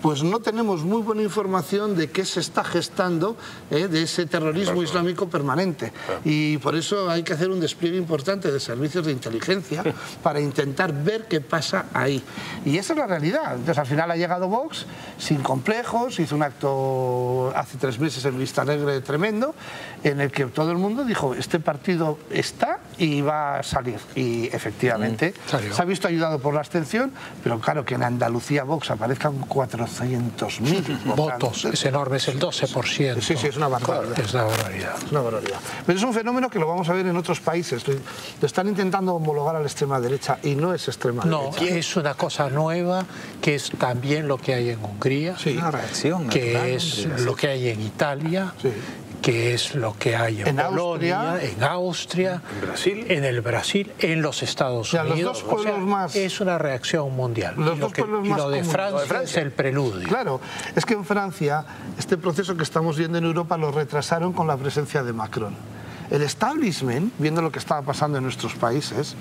pues no tenemos muy buena información de qué se está gestando de ese terrorismo islámico permanente. Y por eso hay que hacer un despliegue importante de servicios de inteligencia para intentar ver qué pasa ahí. Y esa es la realidad. Entonces al final ha llegado Vox sin complejos, hizo un acto hace 3 meses en Vista Alegre tremendo, en el que todo el mundo dijo, este partido está y va a salir. Y efectivamente se ha visto ayudado por la abstención, pero claro, que en Andalucía Vox aparezcan 400.000 votos. Es enorme, es el 12%. Sí, es una barbaridad. Es una barbaridad. Es una barbaridad. Pero es un fenómeno que lo vamos a ver en otros países. Lo están intentando homologar a la extrema derecha y no es extrema derecha. No, es una cosa nueva, que es también lo que hay en Hungría, una reacción que es lo que hay en Italia, que es lo que hay en Polonia, en Austria, en el Brasil, en los Estados Unidos. Los dos pueblos más... Es una reacción mundial. Los dos pueblos más lo de Francia es el preludio. Claro, es que en Francia este proceso que estamos viendo en Europa lo retrasaron con la presencia de Macron. El establishment, viendo lo que estaba pasando en nuestros países,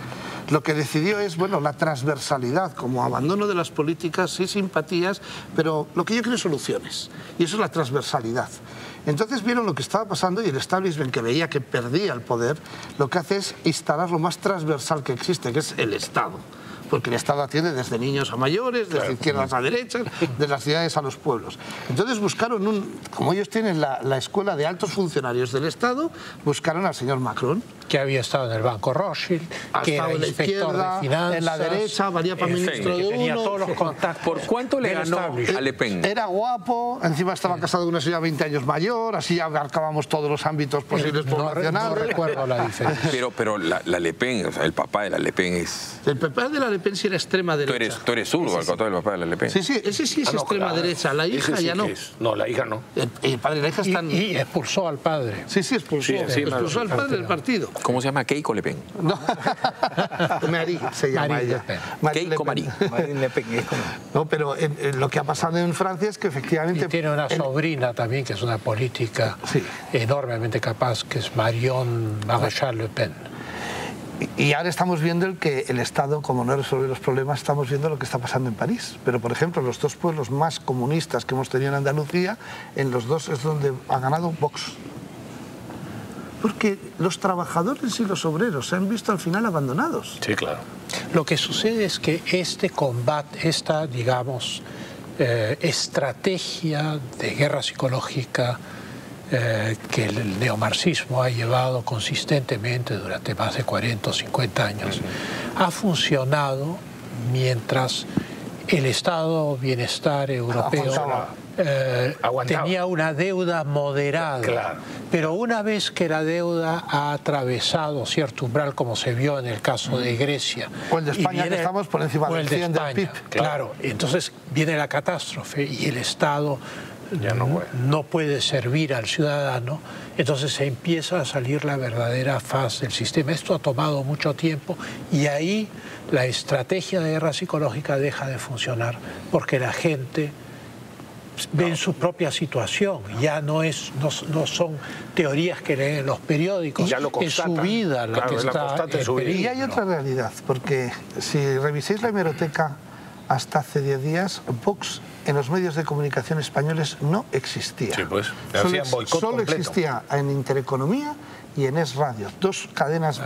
lo que decidió es, bueno, la transversalidad, como abandono de las políticas y simpatías, pero lo que yo quiero es soluciones, y eso es la transversalidad. Entonces vieron lo que estaba pasando y el establishment, que veía que perdía el poder, lo que hace es instalar lo más transversal que existe, que es el Estado. Porque el Estado atiende desde niños a mayores, desde izquierdas a derechas, de las ciudades a los pueblos. Entonces buscaron como ellos tienen la escuela de altos funcionarios del Estado, buscaron al señor Macron. Que había estado en el Banco Rothschild, que era inspector de finanzas. En la derecha, valía para ministro de tenía uno. todos los contactos. ¿Por cuánto le ganó a Le Pen? Era guapo, encima estaba casado con una señora 20 años mayor, así abarcábamos todos los ámbitos posibles poblacionales. No recuerdo la diferencia. Pero la Le Pen, o sea, el papá de la Le Pen es... El papá de la Le Pen sí era extrema derecha. Tú eres zurdo, al contrario del papá de la Le Pen. Sí, ese sí es extrema derecha, la hija ya no. No, la hija no. El padre y la hija están... Y expulsó al padre. Sí, expulsó al padre del partido. ¿Cómo se llama? Keiko Le Pen. No, Marie se llama Marie ella. Keiko Marie. Marine Le Pen. No, pero lo que ha pasado en Francia es que efectivamente... Y tiene una sobrina también, que es una política enormemente capaz, que es Marion Maréchal Le Pen. Y ahora estamos viendo que el Estado, como no resuelve los problemas, estamos viendo lo que está pasando en París. Pero, por ejemplo, los 2 pueblos más comunistas que hemos tenido en Andalucía, en los 2 es donde ha ganado Vox. Porque los trabajadores y los obreros se han visto al final abandonados. Sí, claro. Lo que sucede es que este combate, esta, digamos, estrategia de guerra psicológica que el neomarxismo ha llevado consistentemente durante más de 40 o 50 años, ha funcionado mientras el estado bienestar europeo tenía una deuda moderada, pero una vez que la deuda ha atravesado cierto umbral, como se vio en el caso de Grecia, o el de España, que estamos por encima del 100 del PIB, claro, entonces viene la catástrofe y el Estado ya no puede servir al ciudadano, entonces se empieza a salir la verdadera faz del sistema. Esto ha tomado mucho tiempo y ahí la estrategia de guerra psicológica deja de funcionar, porque la gente ven su propia situación, ya no son teorías que leen en los periódicos, ya lo constatan. Es su vida la que está en peligro. Y hay otra realidad, porque si reviséis la hemeroteca hasta hace 10 días, Vox en los medios de comunicación españoles no existía. Sí, pues, solo existía en Intereconomía y en Es Radio, dos cadenas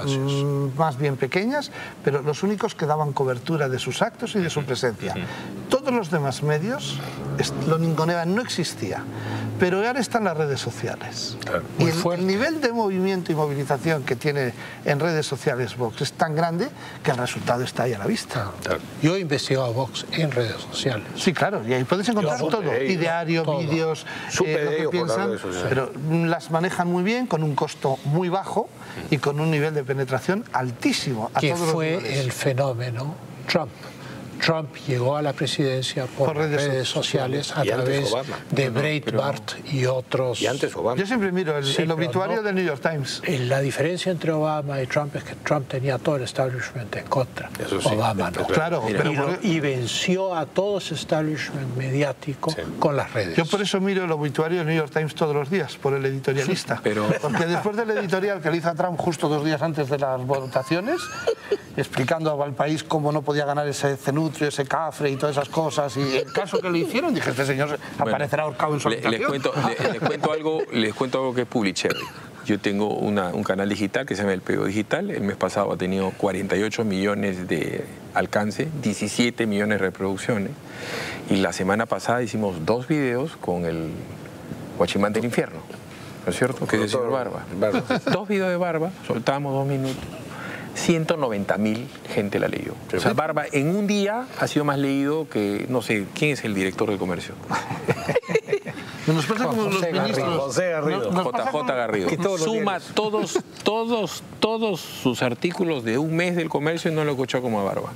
más bien pequeñas, pero los únicos que daban cobertura de sus actos y de su presencia. Todos los demás medios lo ninguneaban, no existía. Pero ahora están las redes sociales. Claro. Y el nivel de movimiento y movilización que tiene en redes sociales Vox es tan grande que el resultado está ahí a la vista. Claro. Yo he investigado a Vox en redes sociales. Sí, claro, y ahí puedes encontrar todo. Ideario, vídeos, lo que piensan, pero las manejan muy bien, con un costo muy bajo y con un nivel de penetración altísimo. Que fue el fenómeno Trump. Trump llegó a la presidencia por redes sociales a través de Breitbart y otros. Y antes Obama. Yo siempre miro el obituario del New York Times. La diferencia entre Obama y Trump es que Trump tenía todo el establishment en contra. Eso sí, Obama no. Claro, y venció a todo ese establishment mediático con las redes. Yo por eso miro el obituario del New York Times todos los días, por el editorialista. Porque después del editorial que le hizo a Trump justo 2 días antes de las votaciones, explicando al país cómo no podía ganar ese cenutrio, ese cafre y todas esas cosas, y el caso que le hicieron, dije, este señor aparecerá ahorcado en su habitación. Les cuento algo que es Publicherry. Yo tengo un canal digital que se llama El Pego Digital. El mes pasado ha tenido 48 millones de alcance, 17 millones de reproducciones. Y la semana pasada hicimos 2 videos con el Guachimán del Infierno, ¿no es cierto? Que es el señor Barba. 2 videos de Barba, soltábamos 2 minutos. 190.000 gente la leyó. O sea, Barba en un día ha sido más leído que, no sé, ¿quién es el director de comercio? Nos pasa como los ministros. José Garrido. JJ Garrido. Suma todos sus artículos de un mes del comercio y no lo escuchó como a Barba.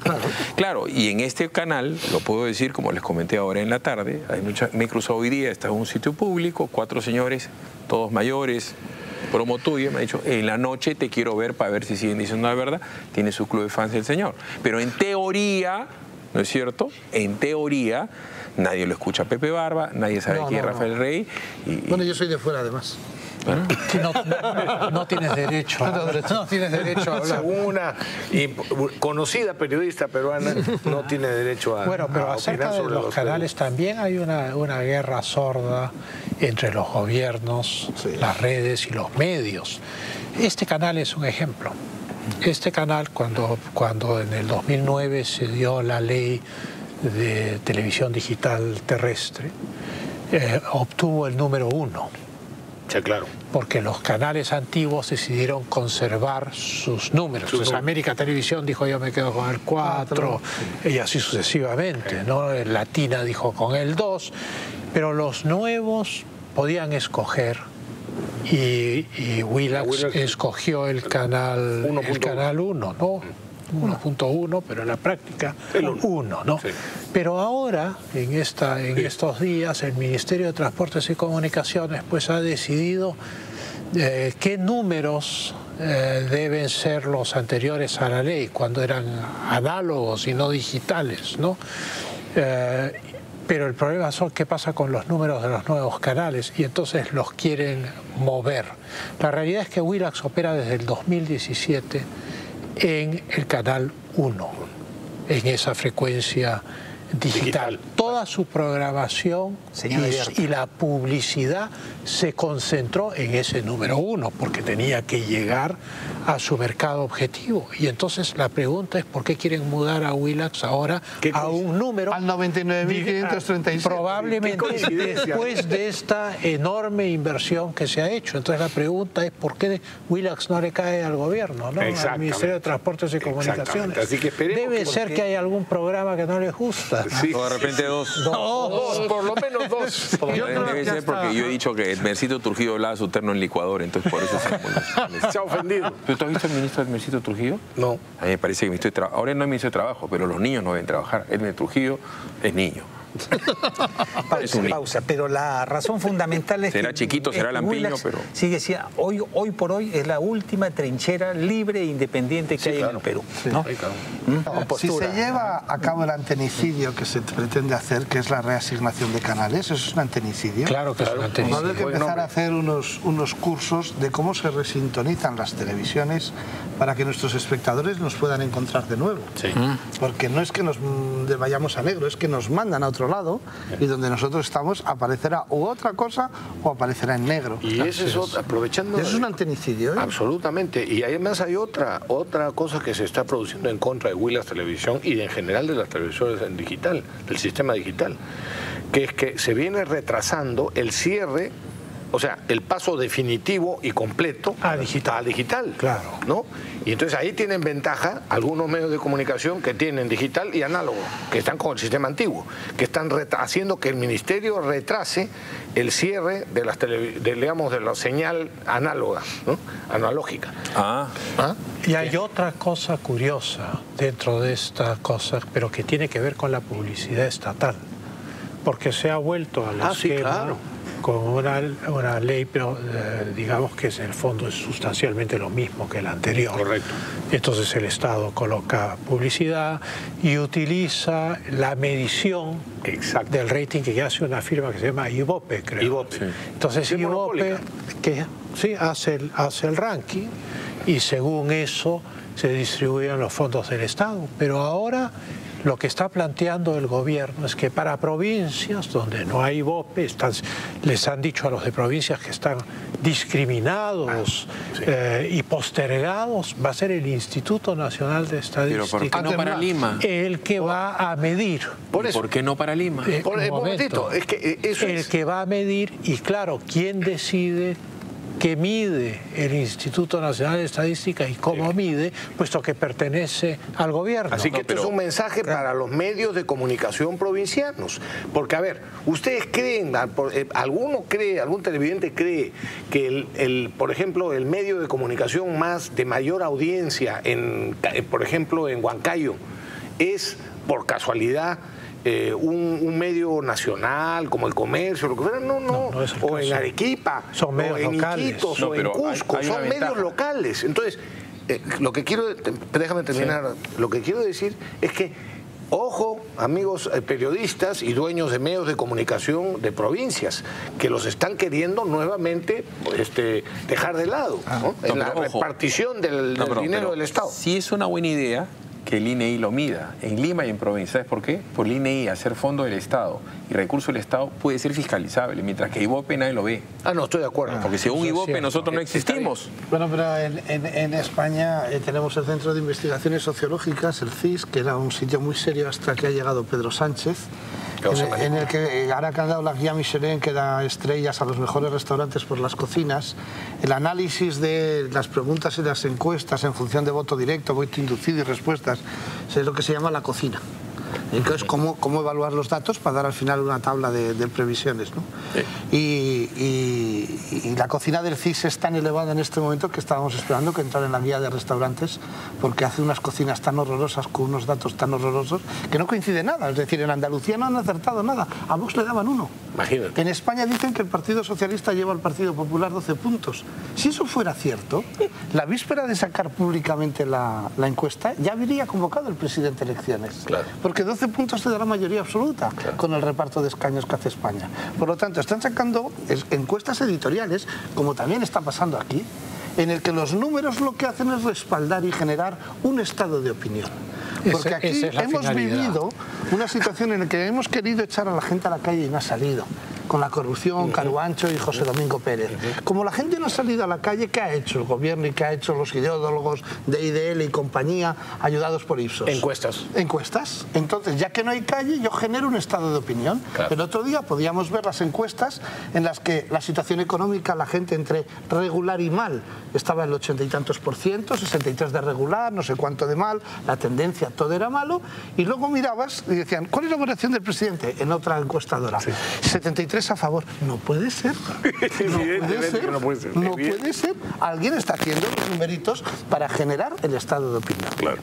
Claro, y en este canal, lo puedo decir, como les comenté ahora en la tarde, me he cruzado hoy día, está en un sitio público, 4 señores, todos mayores, promo tuyo, me ha dicho, en la noche te quiero ver para ver si siguen diciendo la verdad. Tiene su club de fans del señor. Pero en teoría, ¿no es cierto? En teoría, nadie lo escucha a Pepe Barba, nadie sabe quién es Rafael Rey. Bueno, yo soy de fuera además. ¿Bueno? Sí, no tienes derecho no tienes derecho a hablar. Según una conocida periodista peruana, no tiene derecho a Bueno, pero acerca de los canales también hay una guerra sorda entre los gobiernos, las redes y los medios. Este canal es un ejemplo. Este canal, cuando en el 2009 se dio la ley de televisión digital terrestre, obtuvo el número 1. Sí, claro. Porque los canales antiguos decidieron conservar sus números. Entonces América Televisión dijo yo me quedo con el 4 y así sucesivamente, ¿no? Latina dijo con el 2, pero los nuevos podían escoger y Willax escogió el canal 1, ¿no? 1.1, pero en la práctica 1, ¿no? Sí. Pero ahora, en estos días, el Ministerio de Transportes y Comunicaciones pues ha decidido qué números deben ser los anteriores a la ley, cuando eran análogos y no digitales, ¿no? Pero el problema es qué pasa con los números de los nuevos canales y entonces los quieren mover. La realidad es que Willax opera desde el 2017 en el canal 1, en esa frecuencia digital. Toda su programación y la publicidad se concentró en ese número 1 porque tenía que llegar a su mercado objetivo. Y entonces la pregunta es ¿por qué quieren mudar a Willax ahora a un número? Al 99.537. Probablemente después de esta enorme inversión que se ha hecho. Entonces la pregunta es ¿por qué Willax no le cae al gobierno, ¿no? Al Ministerio de Transportes y Comunicaciones? Así que debe ser que hay algún programa que no les gusta. Sí. O de repente 2. Por lo menos 2. Debe ser porque yo he dicho que Edmercito Trujillo hablaba su terno en licuador, entonces por eso se ha ofendido. ¿Pero tú has visto al ministro Edmercito Trujillo? No. A mí me parece que ahora no es ministro de Trabajo, pero los niños no deben trabajar. Edmer Trujillo es niño. Pausa. Pero la razón fundamental es será que... chiquito, será lampiño, pero... Sigue siendo, hoy por hoy es la última trinchera libre e independiente que hay en el Perú. Sí, ¿no? claro. Si se lleva a cabo el antenicidio que se pretende hacer, que es la reasignación de canales, ¿eso es un antenicidio? Claro que es un antenicidio. Va a haber que empezar a hacer unos cursos de cómo se resintonizan las televisiones para que nuestros espectadores nos puedan encontrar de nuevo. Sí. Porque no es que nos vayamos a negro, es que nos mandan a otro lado y donde nosotros estamos aparecerá u otra cosa o aparecerá en negro. Y ese es otro, aprovechando... Eso es un antenicidio, ¿eh? Absolutamente. Y además hay otra cosa que se está produciendo en contra de Willax Televisión y en general de las televisoras en digital, del sistema digital, que es que se viene retrasando el cierre, o sea, el paso definitivo y completo a digital. Claro. ¿No? Y entonces ahí tienen ventaja algunos medios de comunicación que tienen digital y análogo, que están con el sistema antiguo, que están haciendo que el ministerio retrase el cierre de las de la señal análoga, ¿no? Analógica. Y hay otra cosa curiosa dentro de esta cosa, pero que tiene que ver con la publicidad estatal, porque se ha vuelto al esquema, sí, claro, con una ley, pero digamos que en el fondo es sustancialmente lo mismo que la anterior. Correcto. Entonces el Estado coloca publicidad y utiliza la medición del rating que hace una firma que se llama Ibope, creo. Ibope. Sí. Entonces Ibope que hace el ranking y según eso se distribuyen los fondos del Estado. Pero ahora lo que está planteando el gobierno es que para provincias donde no hay Ibope, les han dicho a los de provincias que están discriminados y postergados, va a ser el Instituto Nacional de Estadística. ¿Pero por qué no para Lima? El que va a medir. ¿Por qué no para Lima? Un momentito, es que eso el que va a medir, y claro, ¿quién decide que mide el Instituto Nacional de Estadística y cómo mide, puesto que pertenece al gobierno? Así que esto es un mensaje para los medios de comunicación provincianos. Porque, a ver, ¿ustedes creen, algún televidente cree que, por ejemplo, el medio de comunicación de mayor audiencia, por ejemplo, en Huancayo, es, por casualidad, un medio nacional como El Comercio, lo que fuera? No es o en Arequipa, son medios o en locales. Iquitos, o en Cusco, son medios locales. Entonces, déjame terminar, lo que quiero decir es que, ojo, amigos periodistas y dueños de medios de comunicación de provincias, que los están queriendo nuevamente dejar de lado, ¿no? En la repartición del dinero del Estado. Sí es una buena idea que el INEI lo mida en Lima y en provincia. ¿Sabes por qué? Por el INEI, hacer fondo del Estado y recurso del Estado puede ser fiscalizable, mientras que Ibope nadie lo ve. No, estoy de acuerdo. Porque según Ibope nosotros no existimos. Bueno, pero en España tenemos el Centro de Investigaciones Sociológicas, el CIS, que era un sitio muy serio hasta que ha llegado Pedro Sánchez, en el que ahora que han dado la guía Michelin, que da estrellas a los mejores restaurantes por las cocinas, el análisis de las preguntas y las encuestas en función de voto directo, voto inducido y respuestas, es lo que se llama la cocina. Entonces, ¿cómo evaluar los datos para dar al final una tabla de previsiones, ¿no? Sí. Y la cocina del CIS es tan elevada en este momento que estábamos esperando que entrara en la guía de restaurantes, porque hace unas cocinas tan horrorosas, con unos datos tan horrorosos, que no coincide nada. Es decir, en Andalucía no han acertado nada. A Vox le daban 1. Imagínate. En España dicen que el Partido Socialista lleva al Partido Popular 12 puntos. Si eso fuera cierto, la víspera de sacar públicamente la encuesta, ya habría convocado el presidente a elecciones. Claro. Porque 12 puntos te da la mayoría absoluta, claro, con el reparto de escaños que hace España. Por lo tanto, están sacando encuestas editoriales, como también está pasando aquí, en el que los números lo que hacen es respaldar y generar un estado de opinión. Porque aquí hemos vivido una situación en la que hemos querido echar a la gente a la calle y no ha salido. Con la corrupción, Caruancho y José Domingo Pérez. Como la gente no ha salido a la calle, ¿qué ha hecho el gobierno y qué ha hecho los ideólogos de IDL y compañía, ayudados por Ipsos? Encuestas. Encuestas. Entonces, ya que no hay calle, yo genero un estado de opinión. Claro. El otro día podíamos ver las encuestas en las que la situación económica, la gente entre regular y mal, estaba en el 80 y tantos %, 63 de regular, no sé cuánto de mal, la tendencia, todo era malo, y luego mirabas y decían, ¿cuál es la valoración del presidente? En otra encuestadora. Sí. 73 a favor. No puede ser. No puede ser. Alguien está haciendo los numeritos para generar el estado de opinión. Claro.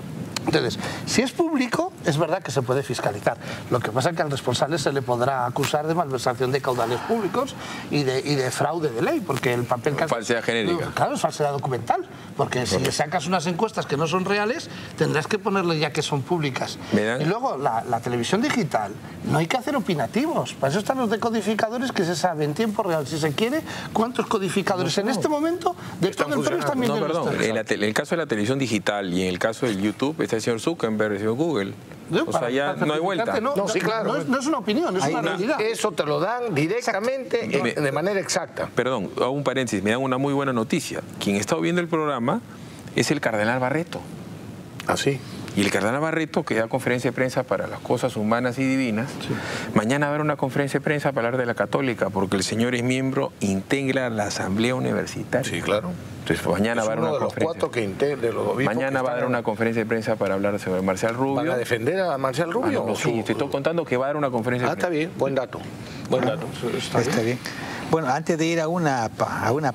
Entonces, si es público, es verdad que se puede fiscalizar. Lo que pasa es que al responsable se le podrá acusar de malversación de caudales públicos y de fraude de ley, porque el papel que... Falsedad genérica. Claro, es falsedad documental, porque si sacas unas encuestas que no son reales, tendrás que ponerle ya que son públicas. Y luego, la televisión digital, no hay que hacer opinativos. Para eso están los decodificadores que se sabe en tiempo real, si se quiere, cuántos codificadores en este momento de todo el país también. No, perdón, en el caso de la televisión digital y en el caso del YouTube, está el señor Zuckerberg, el señor Google. O sea, ya no hay vuelta. No, sí, claro. No es una opinión, es una realidad. Eso te lo dan directamente, de manera exacta. Perdón, hago un paréntesis, me dan una muy buena noticia. Quien está viendo el programa es el cardenal Barreto. ¿Ah, sí? Y el cardenal Barreto, que da conferencia de prensa para las cosas humanas y divinas, mañana va a haber una conferencia de prensa para hablar de la católica, porque el señor es miembro, integra la Asamblea Universitaria. Sí, claro. Entonces, mañana va a dar una conferencia. Mañana va a dar una conferencia de prensa para hablar sobre Marcial Rubio. ¿Van a defender a Marcial Rubio? No, sí, te estoy contando que va a dar una conferencia de prensa. Está bien, buen dato. Buen dato. Está bien. Bueno, antes de ir a una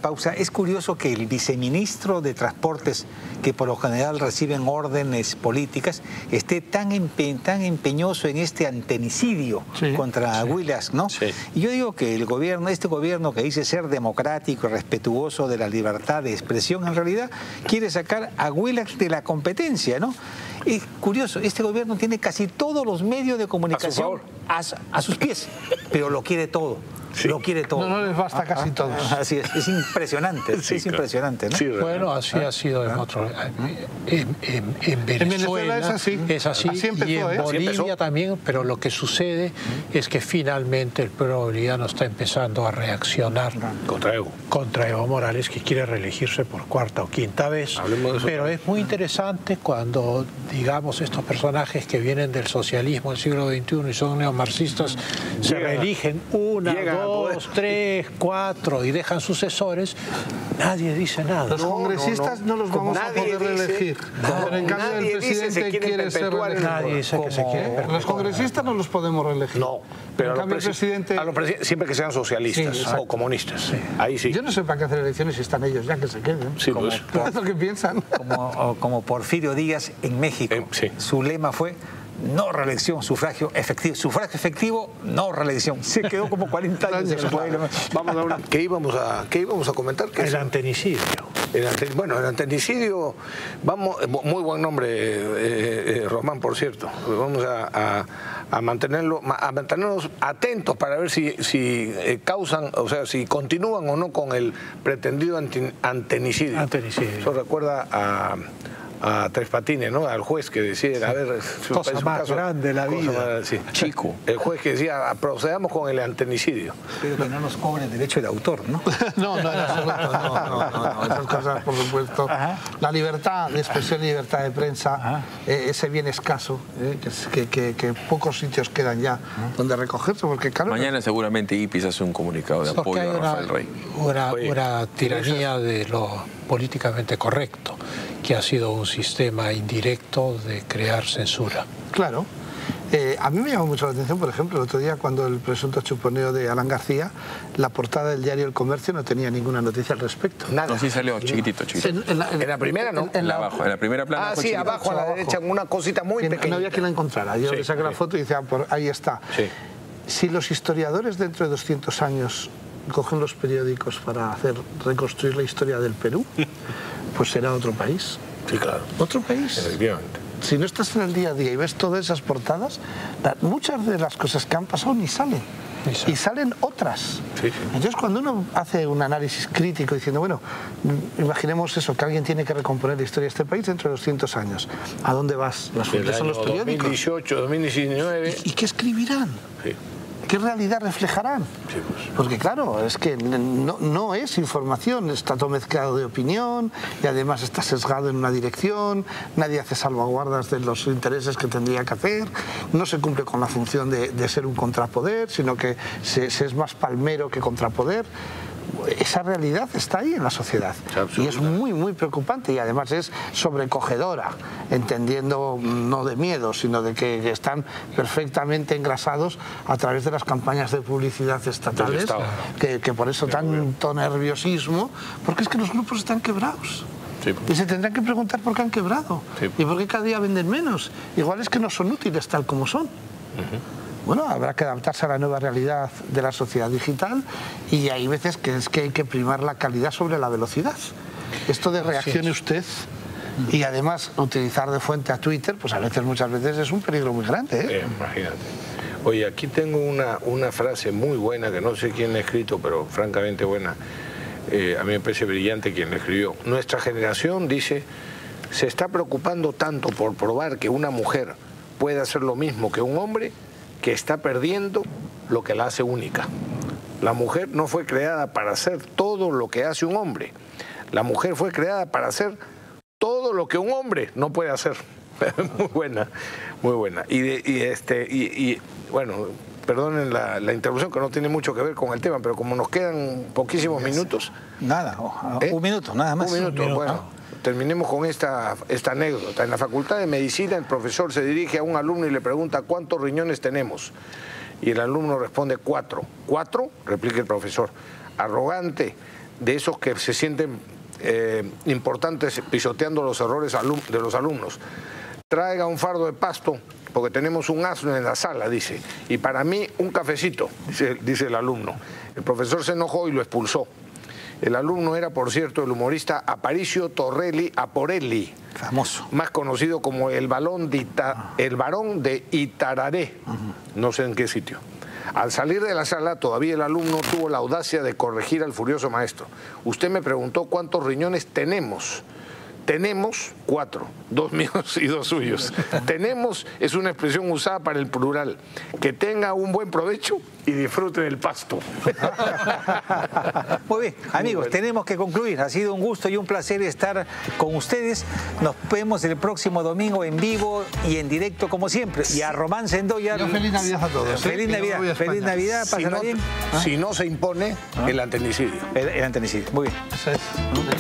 pausa, es curioso que el viceministro de Transportes, que por lo general reciben órdenes políticas, esté tan empeñoso en este antenicidio contra Willax, ¿no? Sí. Y yo digo que este gobierno que dice ser democrático y respetuoso de la libertad de expresión, en realidad quiere sacar a Willax de la competencia, ¿no? Es curioso, este gobierno tiene casi todos los medios de comunicación a sus pies, pero lo quiere todo. Sí. Lo quiere todo. No les basta casi todos. Así es impresionante. Sí, es impresionante, ¿no? Sí, bueno, así ha sido en otro. En Venezuela es así. Así empezó, y en Bolivia también, pero lo que sucede es que finalmente el pueblo boliviano está empezando a reaccionar contra Evo Morales, que quiere reelegirse por cuarta o quinta vez. Pero es muy interesante cuando, digamos, estos personajes que vienen del socialismo del siglo XXI y son neomarxistas, se reeligen una, dos, tres, cuatro y dejan sucesores, nadie dice nada. Los congresistas no los vamos a poder reelegir. Pero en cambio el presidente quiere ser reelegido. Nadie dice que se quiere perpetuar. Los congresistas no los podemos reelegir. No, pero en cambio el presidente... siempre que sean socialistas o comunistas. Sí. Ahí sí. Yo no sé para qué hacer elecciones si están ellos ya que se queden. Sí, pues. Es lo que piensan. Como Porfirio Díaz en México. Su lema fue: no reelección, sufragio efectivo, no reelección. Se quedó como 40 años en el pueblo. Vamos a hablar. ¿Qué íbamos a comentar? El antenicidio. Bueno, el antenicidio, muy buen nombre, Román, por cierto. Vamos a mantenernos atentos para ver si causan, o sea, si continúan o no con el pretendido antenicidio. Eso recuerda a Tres Patines, ¿no? Al juez que decía, a ver, cosa más grande la vida. Chico. El juez que decía, procedamos con el antenicidio. Pero que no nos cobre derecho de autor, ¿no? No, en absoluto, no. Esas cosas, por supuesto. La libertad de expresión y libertad de prensa, ese bien escaso, que pocos sitios quedan ya donde recogerse, porque claro... Mañana seguramente IPIS hace un comunicado de apoyo a Rafael Rey. Una tiranía de lo políticamente correcto, que ha sido un sistema indirecto de crear censura. Claro. A mí me llamó mucho la atención, por ejemplo, el otro día cuando el presunto chuponeo de Alan García, la portada del diario El Comercio no tenía ninguna noticia al respecto. Nada. No, sí salió chiquitito. En la primera, ¿no? En la primera plana. Sí, abajo a la derecha, en una cosita muy pequeña. No había quien la encontrara. Yo le saqué la foto y decía, ahí está. Sí. Si los historiadores dentro de 200 años cogen los periódicos para reconstruir la historia del Perú, pues será otro país. Sí, claro. Otro país. Efectivamente. Si no estás en el día a día y ves todas esas portadas, muchas de las cosas que han pasado ni salen. Y salen otras. Sí. Entonces, cuando uno hace un análisis crítico diciendo, bueno, imaginemos eso, que alguien tiene que recomponer la historia de este país dentro de 200 años. ¿A dónde vas? Las fuentes son los periódicos. 2018, 2019. ¿Y qué escribirán? Sí. ¿Qué realidad reflejarán? Sí, pues. Porque claro, es que no es información, está todo mezclado de opinión y además está sesgado en una dirección, nadie hace salvaguardas de los intereses que tendría que hacer, no se cumple con la función de ser un contrapoder, sino que se es más palmero que contrapoder. Esa realidad está ahí en la sociedad y es muy, muy preocupante y además es sobrecogedora, entendiendo no de miedo, sino de que están perfectamente engrasados a través de las campañas de publicidad estatales, que por eso tanto nerviosismo, porque es que los grupos están quebrados. Sí. Y se tendrán que preguntar por qué han quebrado. Sí. Y por qué cada día venden menos. Igual es que no son útiles tal como son. Bueno, habrá que adaptarse a la nueva realidad de la sociedad digital y hay veces que es que hay que primar la calidad sobre la velocidad. Esto de reaccione usted y además utilizar de fuente a Twitter, pues a veces, muchas veces es un peligro muy grande, ¿eh? Imagínate. Oye, aquí tengo una frase muy buena que no sé quién la ha escrito, pero francamente buena. A mí me parece brillante quien la escribió. Nuestra generación, dice, se está preocupando tanto por probar que una mujer puede hacer lo mismo que un hombre, que está perdiendo lo que la hace única. La mujer no fue creada para hacer todo lo que hace un hombre. La mujer fue creada para hacer todo lo que un hombre no puede hacer. Muy buena, muy buena. Y bueno, perdonen la interrupción, que no tiene mucho que ver con el tema, pero como nos quedan poquísimos minutos... Nada, un minuto, nada más. Un minuto, bueno. Terminemos con esta anécdota. En la Facultad de Medicina, el profesor se dirige a un alumno y le pregunta ¿cuántos riñones tenemos? Y el alumno responde 4. ¿4? Replica el profesor. Arrogante, de esos que se sienten importantes pisoteando los errores de los alumnos. Traiga un fardo de pasto, porque tenemos un asno en la sala, dice. Y para mí, un cafecito, dice el alumno. El profesor se enojó y lo expulsó. El alumno era, por cierto, el humorista Aparicio Torrelli Aporelli. Famoso. Más conocido como el Barón de Itararé. No sé en qué sitio. Al salir de la sala, todavía el alumno tuvo la audacia de corregir al furioso maestro. Usted me preguntó cuántos riñones tenemos. Tenemos 4, 2 míos y 2 suyos. Tenemos es una expresión usada para el plural. Que tenga un buen provecho y disfrute del pasto. Muy bien, amigos, tenemos que concluir. Ha sido un gusto y un placer estar con ustedes. Nos vemos el próximo domingo en vivo y en directo como siempre. Y a Román Sendoya... Feliz Navidad a todos. Feliz Navidad, feliz Navidad, pásala bien. Si no se impone el antenicidio. El antenicidio, muy bien.